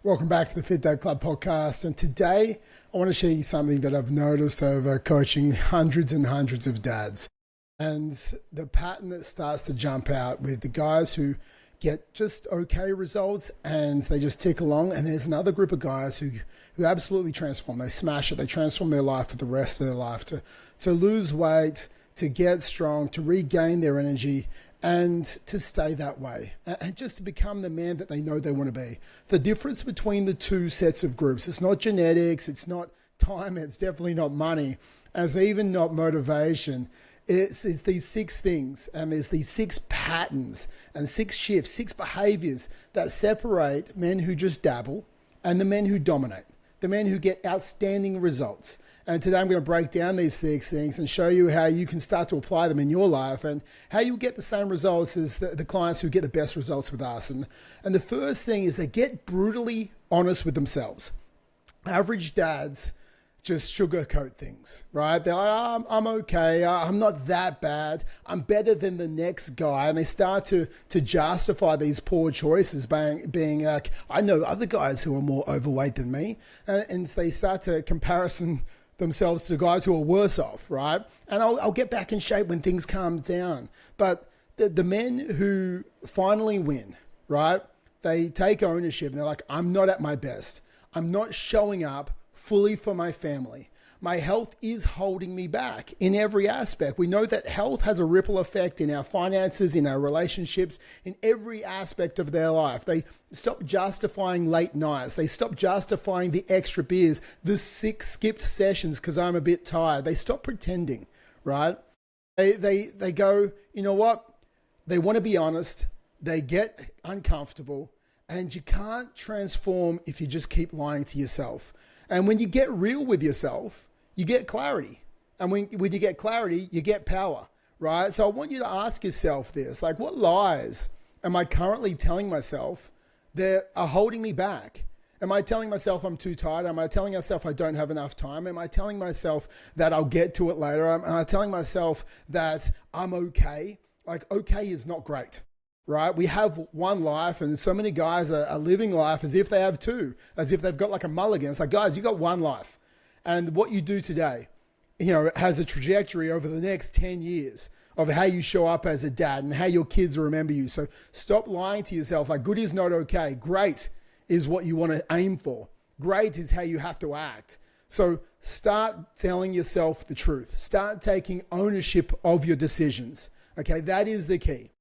Welcome back to the Fit Dad Club podcast. And today I want to share you something that I've noticed over coaching hundreds and hundreds of dads. And the pattern that starts to jump out with the guys who get just okay results and they just tick along. And there's another group of guys who absolutely transform. They smash it. They transform their life for the rest of their life to lose weight, to get strong, to regain their energy, and to stay that way, and just to become the man that they know they want to be. The difference between the two sets of groups, it's not genetics, it's not time, it's definitely not money, and it's even not motivation. It's these six things, and there's these six patterns and six shifts, six behaviors that separate men who just dabble and the men who dominate, the men who get outstanding results. And today I'm going to break down these six things and show you how you can start to apply them in your life and how you get the same results as the clients who get the best results with us. And the first thing is they get brutally honest with themselves. Average dads just sugarcoat things, right? They're like, I'm okay. I'm not that bad. I'm better than the next guy. And they start to justify these poor choices being like, I know other guys who are more overweight than me. And they start to comparison themselves to the guys who are worse off, right? And I'll get back in shape when things calm down. But the men who finally win, right? They take ownership and they're like, I'm not at my best. I'm not showing up fully for my family. My health is holding me back in every aspect. We know that health has a ripple effect in our finances, in our relationships, in every aspect of their life. They stop justifying late nights. They stop justifying the extra beers, the 6 skipped sessions because I'm a bit tired. They stop pretending, right? They go, you know what? They want to be honest. They get uncomfortable, and you can't transform if you just keep lying to yourself. And when you get real with yourself, you get clarity. And when you get clarity, you get power, right? So I want you to ask yourself this, like, what lies am I currently telling myself that are holding me back? Am I telling myself I'm too tired? Am I telling myself I don't have enough time? Am I telling myself that I'll get to it later? Am I telling myself that I'm okay? Like, okay is not great. Right? We have one life, and so many guys are living life as if they have two, as if they've got like a mulligan. It's like, guys, you got one life. And what you do today, has a trajectory over the next 10 years of how you show up as a dad and how your kids remember you. So stop lying to yourself. Like, good is not okay. Great is what you want to aim for. Great is how you have to act. So start telling yourself the truth. Start taking ownership of your decisions. Okay, that is the key.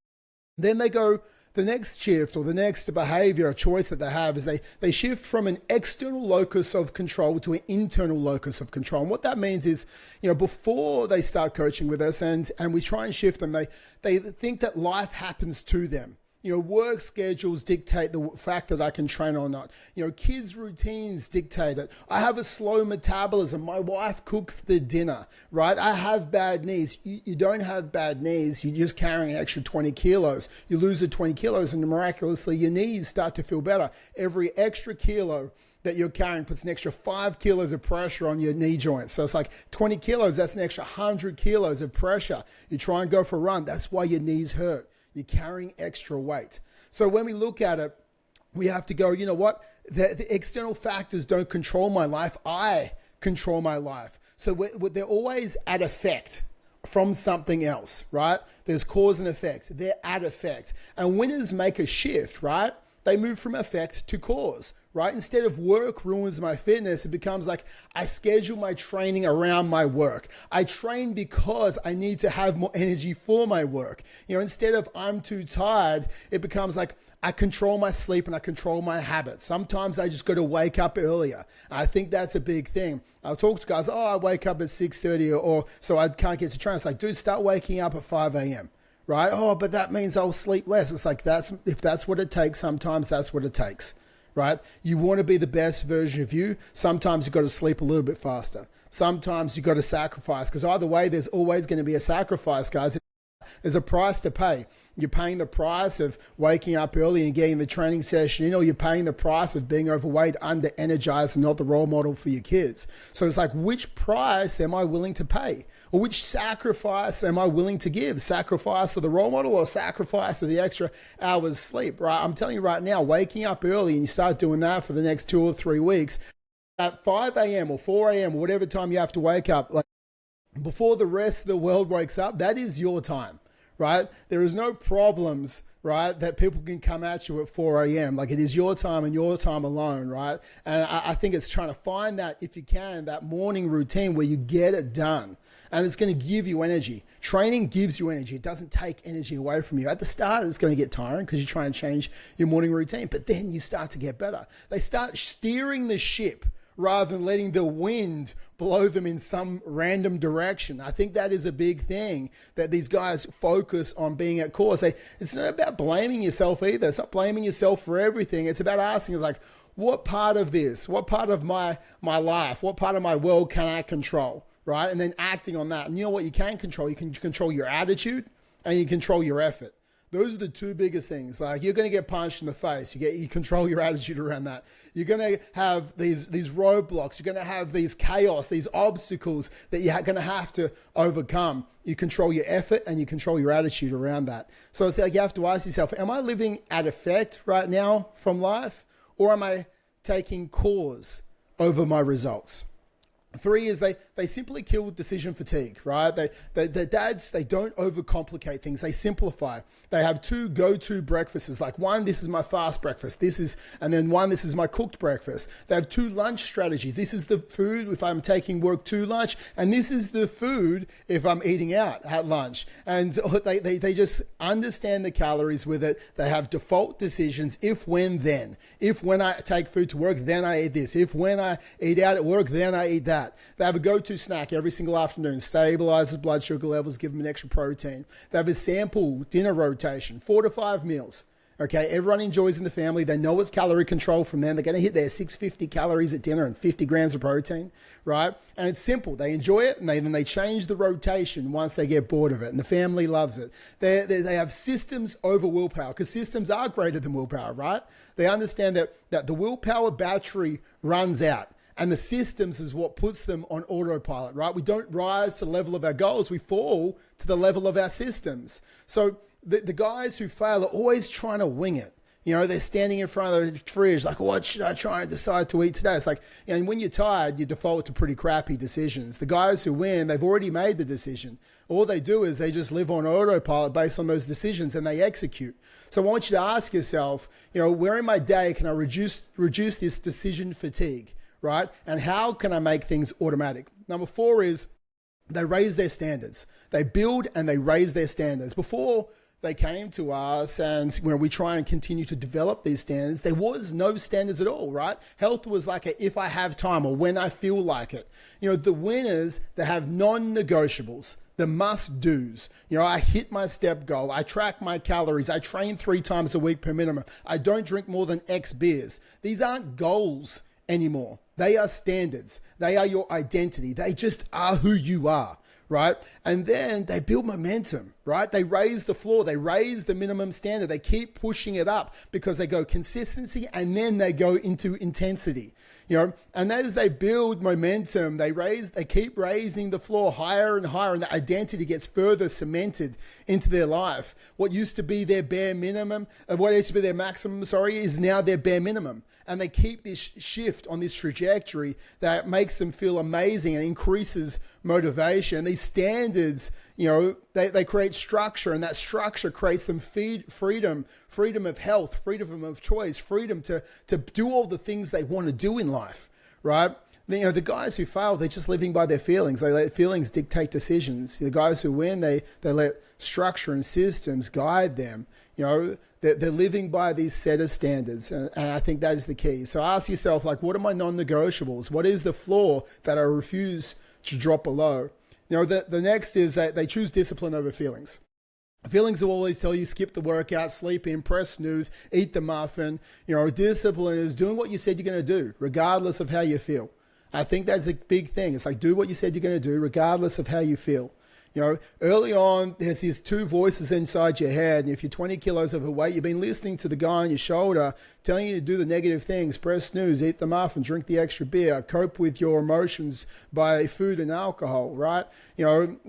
Then they go, the next shift or the next behavior or choice that they have is they shift from an external locus of control to an internal locus of control. And what that means is, before they start coaching with us and we try and shift them, they think that life happens to them. Work schedules dictate the fact that I can train or not. Kids' routines dictate it. I have a slow metabolism. My wife cooks the dinner, right? I have bad knees. You don't have bad knees. You're just carrying an extra 20 kilos. You lose the 20 kilos and miraculously your knees start to feel better. Every extra kilo that you're carrying puts an extra 5 kilos of pressure on your knee joints. So it's like 20 kilos, that's an extra 100 kilos of pressure. You try and go for a run. That's why your knees hurt. You're carrying extra weight. So when we look at it, we have to go, you know what? The external factors don't control my life. I control my life. So they're always at effect from something else, right? There's cause and effect. They're at effect. And winners make a shift, right? They move from effect to cause, right? Instead of work ruins my fitness, it becomes like I schedule my training around my work. I train because I need to have more energy for my work. Instead of I'm too tired, it becomes like I control my sleep and I control my habits. Sometimes I just got to wake up earlier. I think that's a big thing. I'll talk to guys, I wake up at 6:30 or so I can't get to train. It's like, dude, start waking up at 5 a.m. Right? But that means I'll sleep less. It's like, if that's what it takes, sometimes that's what it takes, right? You want to be the best version of you. Sometimes you've got to sleep a little bit faster. Sometimes you've got to sacrifice, because either way, there's always going to be a sacrifice, guys. There's a price to pay. You're paying the price of waking up early and getting the training session in, or you're paying the price of being overweight, under-energized, and not the role model for your kids. So it's like, which price am I willing to pay? Or which sacrifice am I willing to give? Sacrifice for the role model or sacrifice for the extra hours sleep, right? I'm telling you right now, waking up early and you start doing that for the next 2 or 3 weeks, at 5 a.m. or 4 a.m. or whatever time you have to wake up, like before the rest of the world wakes up, that is your time. Right? There is no problems, right, that people can come at you at 4 a.m. Like, it is your time and your time alone, right? And I think it's trying to find that, if you can, that morning routine where you get it done. And it's going to give you energy. Training gives you energy. It doesn't take energy away from you. At the start, it's going to get tiring because you're trying to change your morning routine. But then you start to get better. They start steering the ship rather than letting the wind blow them in some random direction. I think that is a big thing that these guys focus on being at course. It's not about blaming yourself either. It's not blaming yourself for everything. It's about asking, like, what part of this, what part of my life, what part of my world can I control, right? And then acting on that. And you know what you can control? You can control your attitude and you control your effort. Those are the two biggest things. Like, you're going to get punched in the face. You control your attitude around that. You're going to have these roadblocks. You're going to have these chaos, these obstacles that you're going to have to overcome. You control your effort and you control your attitude around that. So it's like, you have to ask yourself, am I living at effect right now from life, or am I taking cause over my results? 3 is they simply kill decision fatigue, right? The dads, they don't overcomplicate things. They simplify. They have 2 go-to breakfasts. Like, one, this is my fast breakfast. And then one, this is my cooked breakfast. They have 2 lunch strategies. This is the food if I'm taking work to lunch, and this is the food if I'm eating out at lunch. And they just understand the calories with it. They have default decisions: if, when, then. If when I take food to work, then I eat this. If when I eat out at work, then I eat that. They have a go-to snack every single afternoon, stabilizes blood sugar levels, give them an extra protein. They have a sample dinner rotation, 4 to 5 meals. Okay, everyone enjoys in the family. They know it's calorie control from them. They're going to hit their 650 calories at dinner and 50 grams of protein, right? And it's simple. They enjoy it, and then they change the rotation once they get bored of it, and the family loves it. They have systems over willpower, because systems are greater than willpower, right? They understand that the willpower battery runs out, and the systems is what puts them on autopilot, right? We don't rise to the level of our goals. We fall to the level of our systems. So the guys who fail are always trying to wing it. You know, they're standing in front of the fridge like, what should I try and decide to eat today? It's like, you know, when you're tired, you default to pretty crappy decisions. The guys who win, they've already made the decision. All they do is they just live on autopilot based on those decisions, and they execute. So I want you to ask yourself, you know, where in my day can I reduce this decision fatigue? Right? And how can I make things automatic? Number 4 is they raise their standards. They build and they raise their standards. Before they came to us and when we try and continue to develop these standards, there was no standards at all, right? Health was like a if I have time or when I feel like it. You know, the winners, they have non-negotiables. The must-dos. You know, I hit my step goal. I track my calories. I train 3 times a week per minimum. I don't drink more than X beers. These aren't goals anymore. They are standards. They are your identity. They just are who you are, right? And then they build momentum, right? They raise the floor. They raise the minimum standard. They keep pushing it up because they go consistency and then they go into intensity. You know, and as they build momentum, they keep raising the floor higher and higher, and the identity gets further cemented into their life. What used to be their bare minimum, what used to be their maximum, is now their bare minimum. And they keep this shift on this trajectory that makes them feel amazing and increases motivation. These standards, you know, they create structure, and that structure creates them freedom of health, freedom of choice, freedom to do all the things they want to do in life, right? You know, the guys who fail, they're just living by their feelings. They let feelings dictate decisions. The guys who win, they let structure and systems guide them. You know, they're living by these set of standards. And I think that is the key. So ask yourself, like, what are my non-negotiables? What is the floor that I refuse to drop below? You know, the next is that they choose discipline over feelings. Feelings will always tell you skip the workout, sleep in, press snooze, eat the muffin. You know, discipline is doing what you said you're going to do, regardless of how you feel. I think that's a big thing. It's like, do what you said you're going to do, regardless of how you feel. Early on, there's these two voices inside your head. And if you're 20 kilos overweight, you've been listening to the guy on your shoulder telling you to do the negative things, press snooze, eat the muffin, drink the extra beer, cope with your emotions by food and alcohol, right? You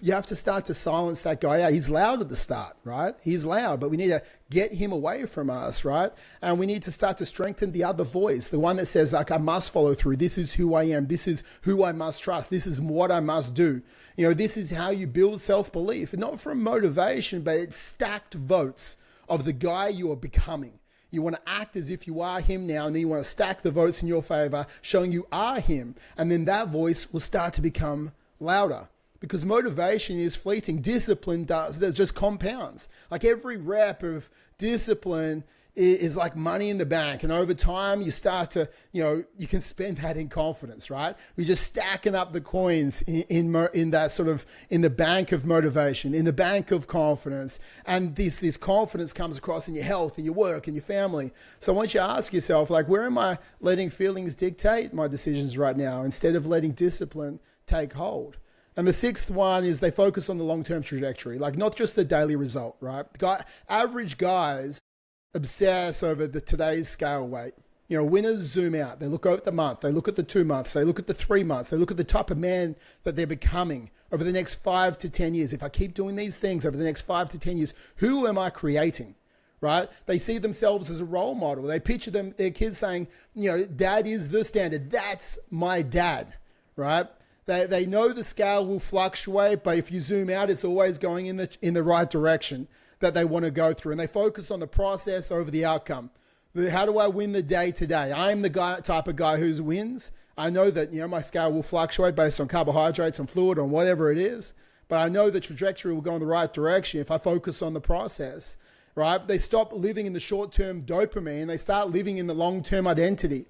have to start to silence that guy out. He's loud at the start, right? He's loud, but we need to get him away from us, right? And we need to start to strengthen the other voice, the one that says, like, I must follow through. This is who I am. This is who I must trust. This is what I must do. This is how you build self-belief. Not from motivation, but it's stacked votes of the guy you are becoming. You want to act as if you are him now, and then you want to stack the votes in your favor, showing you are him. And then that voice will start to become louder. Because motivation is fleeting. Discipline just compounds. Like every rep of discipline is like money in the bank. And over time, you start to, you can spend that in confidence, right? We're just stacking up the coins in that sort of, in the bank of motivation, in the bank of confidence. And this confidence comes across in your health, in your work, in your family. So I want you to ask yourself, like, where am I letting feelings dictate my decisions right now instead of letting discipline take hold? And the sixth one is they focus on the long-term trajectory, like not just the daily result, right? Average guys obsess over today's scale weight. Winners zoom out. They look over the month. They look at the 2 months. They look at the 3 months. They look at the type of man that they're becoming over the next 5 to 10 years. If I keep doing these things over the next 5 to 10 years, who am I creating? Right? They see themselves as a role model. They picture their kids saying, dad is the standard. That's my dad, right? They know the scale will fluctuate, but if you zoom out, it's always going in the right direction that they want to go through. And they focus on the process over the outcome. How do I win the day today? I am the type of guy who wins. I know that my scale will fluctuate based on carbohydrates, on fluid, on whatever it is. But I know the trajectory will go in the right direction if I focus on the process, right? They stop living in the short-term dopamine. They start living in the long-term identity.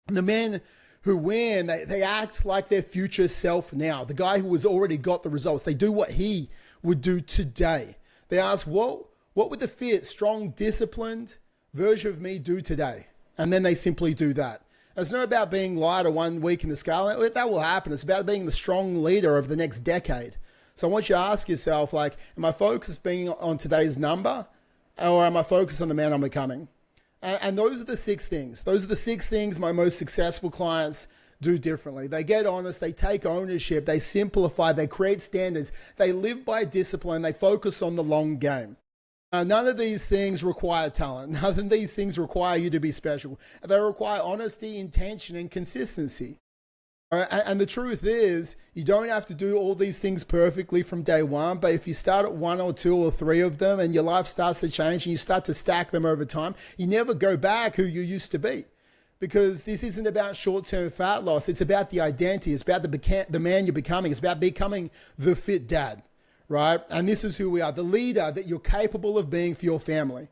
And the men who win, they act like their future self now. The guy who has already got the results. They do what he would do today. They ask, what would the fit, strong, disciplined version of me do today? And then they simply do that. And it's not about being lighter 1 week in the scale. That will happen. It's about being the strong leader of the next decade. So I want you to ask yourself, like, am I focused being on today's number, or am I focused on the man I'm becoming? And those are the 6 things. Those are the 6 things my most successful clients do differently. They get honest, they take ownership, they simplify, they create standards, they live by discipline, they focus on the long game. None of these things require talent. None of these things require you to be special. They require honesty, intention, and consistency. And the truth is, you don't have to do all these things perfectly from day one, but if you start at 1 or 2 or 3 of them and your life starts to change and you start to stack them over time, you never go back who you used to be. Because this isn't about short-term fat loss. It's about the identity. It's about the man you're becoming. It's about becoming the fit dad, right? And this is who we are, the leader that you're capable of being for your family.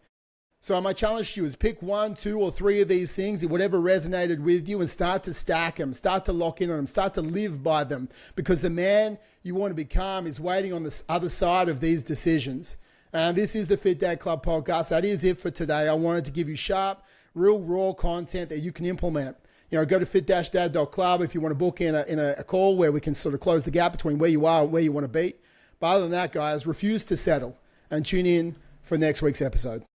So my challenge to you is pick 1, 2, or 3 of these things, whatever resonated with you, and start to stack them, start to lock in on them, start to live by them, because the man you want to become is waiting on the other side of these decisions. And this is the Fit Dad Club podcast. That is it for today. I wanted to give you sharp, real raw content that you can implement. Go to fit-dad.club if you want to book in a call where we can sort of close the gap between where you are and where you want to be. But other than that, guys, refuse to settle and tune in for next week's episode.